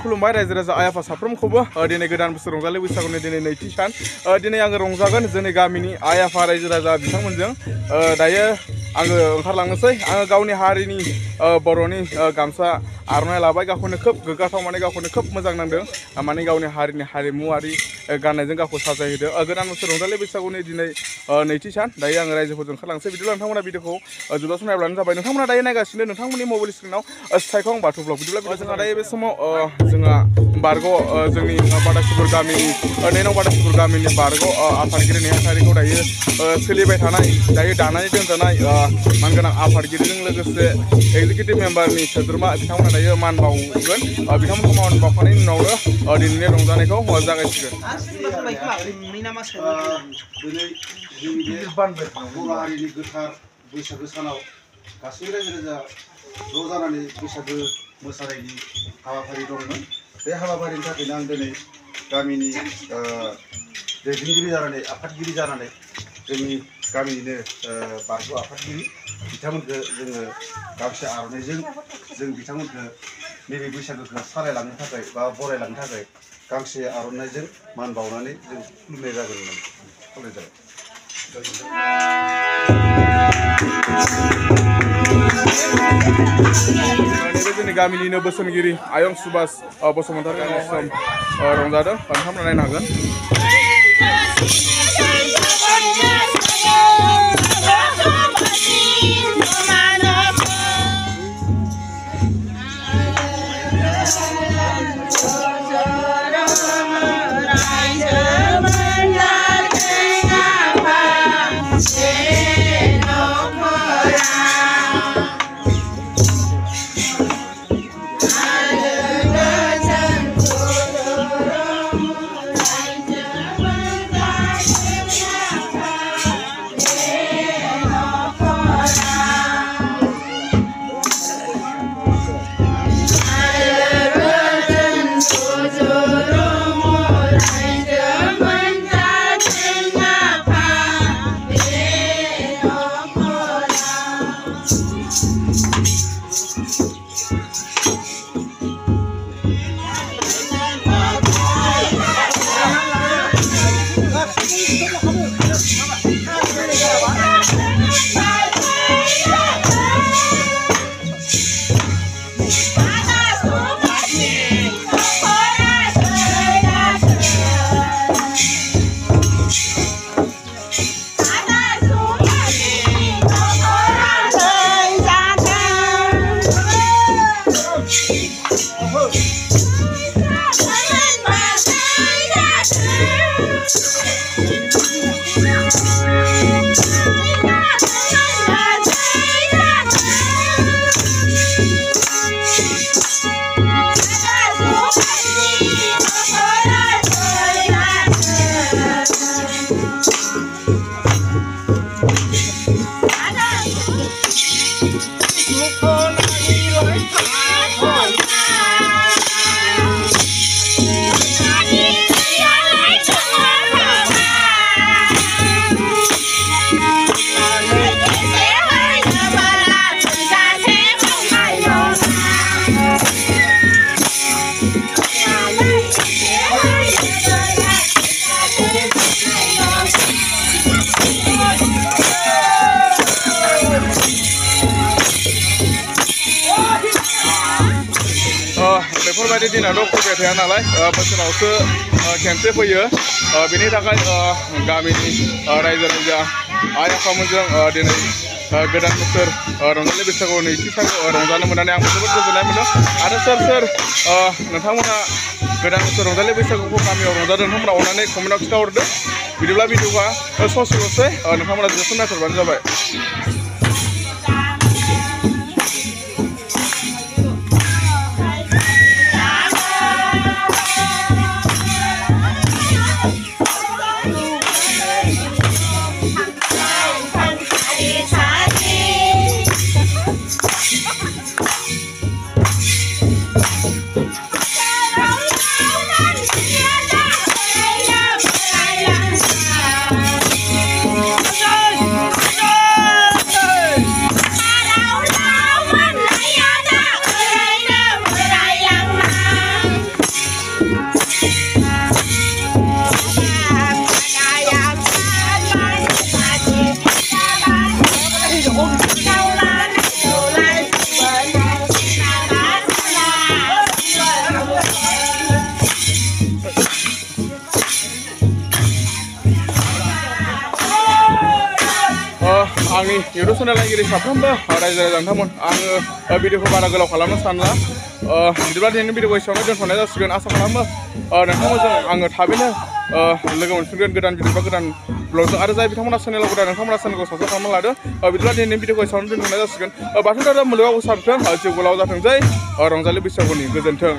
खुलुमबाय रायजो राजा आइ आफा साफ्रोमखौबो दिनै गोदान बोसोर रंजालि बैसागुनि दिनै नैथि सान दिनै आङो रंजागोन जोंनि गामिनि आइ आफा रायजो राजा बिथांमोनजों दायो आङो ओंखारलांनोसै आङो गावनि हारिनि बर'नि गामसा आर'नाइ लाबाय गावखौनो खोब गोग्गाथाव माने गावखौनो खोब मोजां नांदों माने गावनि हारिनि हारिमुआरि गाननायजों गावखौ साजायहोदों गोदान बोसोर रंजालि बैसागुनि दिनै नैथि सान दायो आङो रायजोफोरजों ओंखारलांसै बिदिब्ला नोंथांमोना भिडिअखौ जोबजासिम नायब्लानो जाबाय नोंथांमोना दायो नायगासिनो नोंथांमोननि मबाइल स्क्रिनाव सायखं बाथौ ब्लग बिदिब्ला जोंहा दायो बे समाव जोंहा बारग' जोंनि बादासिपुर गामिनि 2 नं बादासिपुर गामिनि बारग' आफादगिरि नेहाथारिखौ दायो सोलिबाय थानाय दायो दानानै दोनजानाय मानगोनां आफादगिरिजों लोगोसे एक्जिकिउटिभ मेम्बारनि सोद्रोमा बिथांमोना दायो मान बावगोन बिथांमोनखौ मान बावखांनायनि उनावनो दिनैनि रंजानायखौ जागायसिगोन बर' हारिनि गोथार बैसागो सानाव गासै रायजो राजा ज' जानानै बैसागो मोसानायनि हाबाफारि दंमोन बे हाबाफारिनि थाखायनो आं दिनै गामिनि दैदेनगिरि जानानै आफादगिरि जानानै जोंनि गामिनिनो बारग' आफादगिरि बिथांमोनखौ जोङो गांसे आर'नाइजों जों बिथांमोनखौ नैबे बैसागोखौ सालायलांनो थाखाय बा बरायलांनो थाखाय गांसे आर'नाइजों मान बावनानै जों खुलुमनाय जागोन होननानै खावलायनाय जाबाय। नैबे जोंनि गामिनिनो बोसोनगिरि आयं सुभाष बसुमतारी सम रंजादों नोंथांमोना नायनो हागोन। बेफोरबायदि दिनाथ' फैबाय थाया नालाय बोसोरावसो खेनसे फैयो बेनि थाखाय गामिनि रायजो राजा आइ आफामोनजों दिनै गोदान बोसोर रंजालि बैसागु नैथि सानखौ रंजानो मोननानै आं जोबोद गोजोननाय मोनदों आरो सोर नोंथांमोना गोदान बोसोर रंजालि बैसागुखौ गामियाव रंजादों नोंथांमोना अननानै कमेन्टआव खिन्थाहरदो बिदिब्ला भिडिअआ ससेल'सै नोंथांमोना जोबोद नायथारबानो जाबाय। Happy आंनि इउटुब चेनेल नायगिरि साफ्रोमबो रायजो राजा नोंथांमोन आङो भिडिअखौ बारा गोलाव खालामनो सानला बिदिब्ला दिनैनि भिडिअखौ एसेयावनो दोनथ'नाय जासिगोन आसा खालामो नोंथांमोनजों आङो थाबैनो लोगो मोनफिनगोन गोदान भिडिअ बा गोदान ब्लगजों आरो जाय बिथांमोना चेनेलाव गोदान नोंथांमोना चेनेलखौ साबस्क्राइब खालामना लादो बिदिब्ला दिनैनि भिडिअखौ एसेयावनो दोनथ'नाय जासिगोन बाथौ धोरोम मुलुगाव गोसारथों जिउ गोलाव जाथोंसै रंजालि बैसागुनि गोजोन्थों।